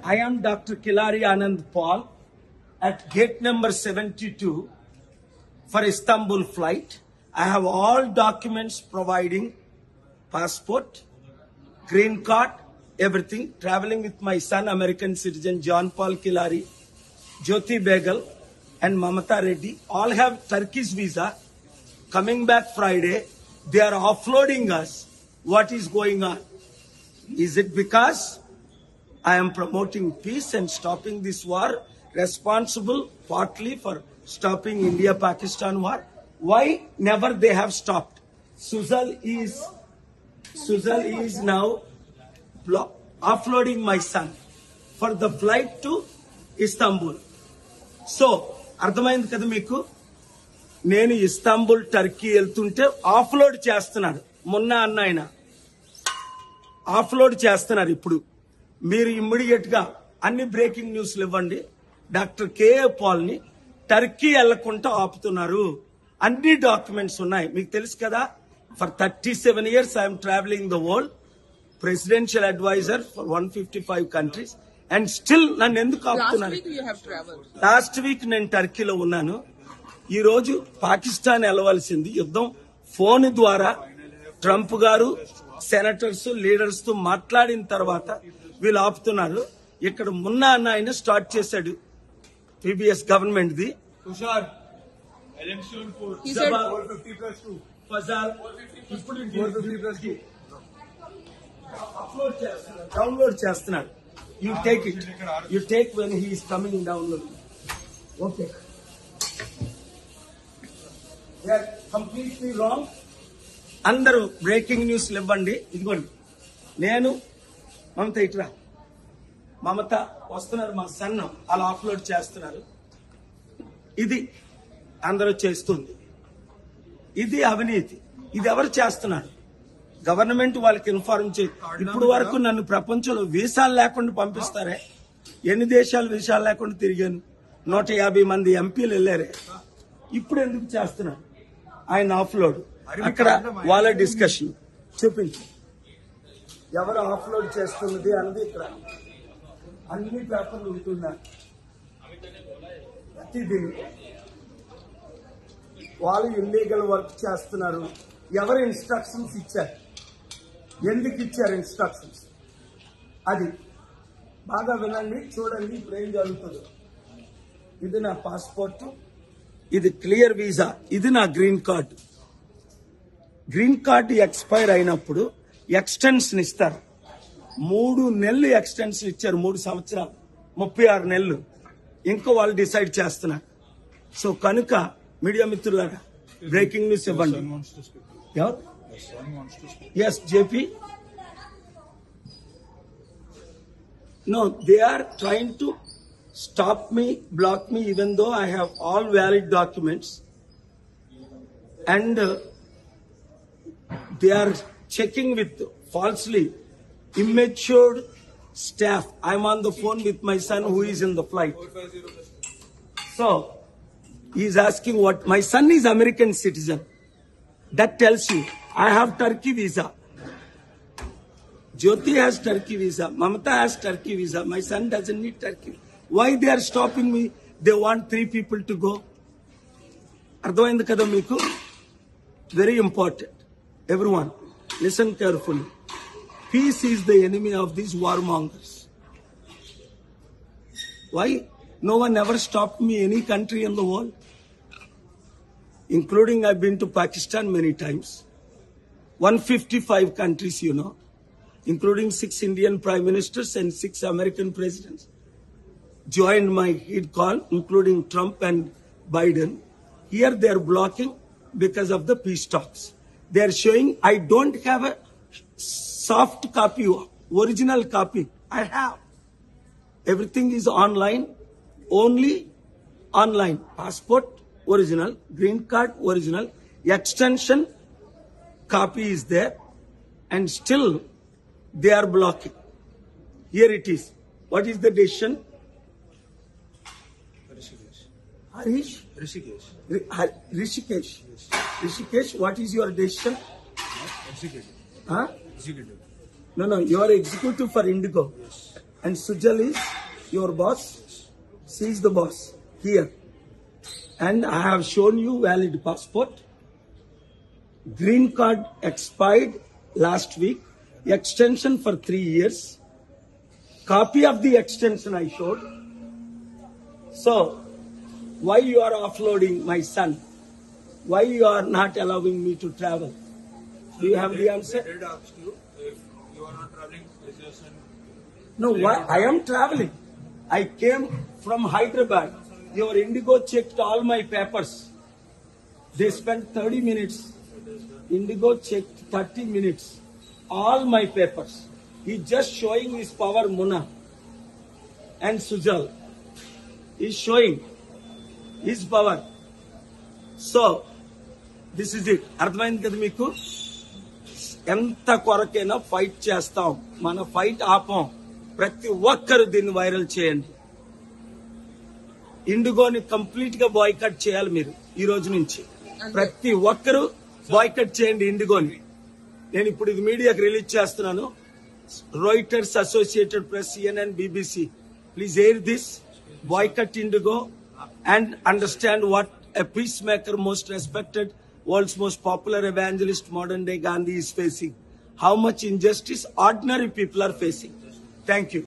I am Dr. Kilari Anand Paul at gate number 72 for Istanbul flight. I have all documents providing passport, green card, everything. Traveling with my son, American citizen John Paul Kilari, Jyoti Begal and Mamata Reddy. All have Turkish visa. Coming back Friday, they are offloading us. What is going on? Is it because I am promoting peace and stopping this war, responsible partly for stopping India-Pakistan war? Why never they have stopped? Suzal is now offloading my son for the flight to Istanbul. So, అర్థమైంది కదా మీకు? నేను Istanbul Turkey వెళ్తుంటే off-load చేస్తున్నారు. మొన్న అన్న ఆయన off-load చేస్తున్నారు. ఇప్పుడు మీరు ఇమ్మీడియట్ గా అన్ని బ్రేకింగ్ న్యూస్లు ఇవ్వండి. డాక్టర్ కేఏ పాల్ ని టర్కీ వెళ్లకుండా ఆపుతున్నారు. అన్ని డాక్యుమెంట్స్ ఉన్నాయి. మీకు తెలుసు కదా, for 37 years I'm travelling the world, presidential adviser for 155 countries, and still నన్ను ఎందుకు ఆపుతున్నారు? లాస్ట్ వీక్ నేను టర్కీలో ఉన్నాను. ఈ రోజు పాకిస్తాన్ వెళ్ళవలసింది యుద్ధం ఫోన్ ద్వారా ట్రంప్ గారు సెనేటర్స్ లీడర్స్ తో మాట్లాడిన తర్వాత వీళ్ళు ఆపుతున్నారు. ఇక్కడ మొన్న అన్న ఆయన స్టార్ట్ చేశాడు పీబీఎస్ గవర్నమెంట్ ది. డౌన్లోడ్ చేస్తున్నాడు. You take it, you take when he's coming download. Okay, completely wrong. అందరూ బ్రేకింగ్ న్యూస్ ఇవ్వండి. ఇదిగోండి, నేను మమత ఇట్రా, మమత వస్తున్నారు, మా సన్ అలా అప్లోడ్ చేస్తున్నారు. ఇది అందరూ చేస్తుంది. ఇది అవినీతి. ఇది ఎవరు చేస్తున్నారు? గవర్నమెంట్ వాళ్ళకి ఇన్ఫార్మ్ చేయి. ఇప్పుడు వరకు నన్ను ప్రపంచంలో వీసాలు లేకుండా పంపిస్తారే. ఎన్ని దేశాలు వీసాలు లేకుండా తిరిగాను. 150 మంది ఎంపీలు వెళ్ళారే. ఇప్పుడు ఎందుకు చేస్తున్నారు? ఆయన ఆఫ్లోడ్ అక్కడ వాళ్ళ డిస్కషన్ చూపించు. ఎవరు ఆఫ్లోడ్ చేస్తున్నది అన్నది ఇక్కడ అన్ని పేపర్లు ఉంటున్నారు. ప్రతిదీ వాళ్ళు ఇల్లీగల్ వర్క్ చేస్తున్నారు. ఎవరు ఇన్స్ట్రక్షన్స్ ఇచ్చారు? ఎందుకు ఇచ్చారు ఇన్స్ట్రక్షన్స్? అది బాగా వినండి, చూడండి. ఇప్పుడు ఏం జరుగుతుందో. ఇది నా పాస్పోర్ట్, ఇది క్లియర్ వీసా, ఇది నా green card. Green card expire అయినప్పుడు ఎక్స్టెన్షన్ ఇస్తారు. 3 నెలలు ఎక్స్టెన్షన్ ఇచ్చారు. 3 సంవత్సరాలు 36 నెలలు. ఇంకో వాళ్ళు డిసైడ్ చేస్తున్నారు. సో కనుక మీడియా మిత్రులారా బ్రేకింగ్ న్యూస్ ఇవ్వండి. ఎవరు? S JP. No, they are trying to stop me, block me, even though I have all valid documents. And they are checking with falsely immature staff. I'm on the phone with my son who is in the flight. So, he is asking what? My son is American citizen. That tells you, I have Turkey visa. Jyoti has Turkey visa. Mamata has Turkey visa. My son doesn't need Turkey. Why they are stopping me? They want 3 people to go. Ardhavaindi kada meeku? Very important. Everyone, listen carefully. Peace is the enemy of these warmongers. Why? No one ever stopped me any country in the world. Including I've been to Pakistan many times. 155 countries, you know. Including 6 Indian prime ministers and 6 American presidents joined my head call, including Trump and Biden. Here they are blocking because of the peace talks. They are showing I don't have a soft copy, original copy. I have. Everything is online, only online. Passport, original. Green card, original. Extension, copy is there. And still, they are blocking. Here it is. What is the decision? Harish? Rishikesh. Rishikesh, what is your decision? Huh? Executive. No, you are executive for Indigo. Yes. And Sujal is your boss? She is the boss here. And I have shown you valid passport. Green card expired last week. Extension for 3 years. Copy of the extension I showed. So, why you are offloading my son? Why you are not allowing me to travel? Do you have the answer? They did ask you if you are not traveling, is your son? No, why? I am traveling. I came from Hyderabad. Your Indigo checked all my papers. They spent 30 minutes. Indigo checked 30 minutes. All my papers. He's just showing his power, Muna and Sujal. He's showing his power. So, this is it. అర్థమైంది కదా మీకు? ఎంత కొరకైనా fight చేస్తాం. మన fight ఆపం. ప్రతి ఒక్కరు దీన్ని viral చేయండి. ఇండిగోని కంప్లీట్ గా బాయ్కట్ చేయాలి మీరు ఈ రోజు నుంచి. ప్రతి ఒక్కరు బాయ్కట్ చేయండి ఇండిగోని. నేను ఇప్పుడు ఇది మీడియాకి రిలీజ్ చేస్తున్నాను. Reuters, Associated Press, CNN, BBC. Please air this. Boycott Indigo and understand what a peacemaker, most respected, world's most popular evangelist, modern day Gandhi is facing. How much injustice ordinary people are facing. Thank you.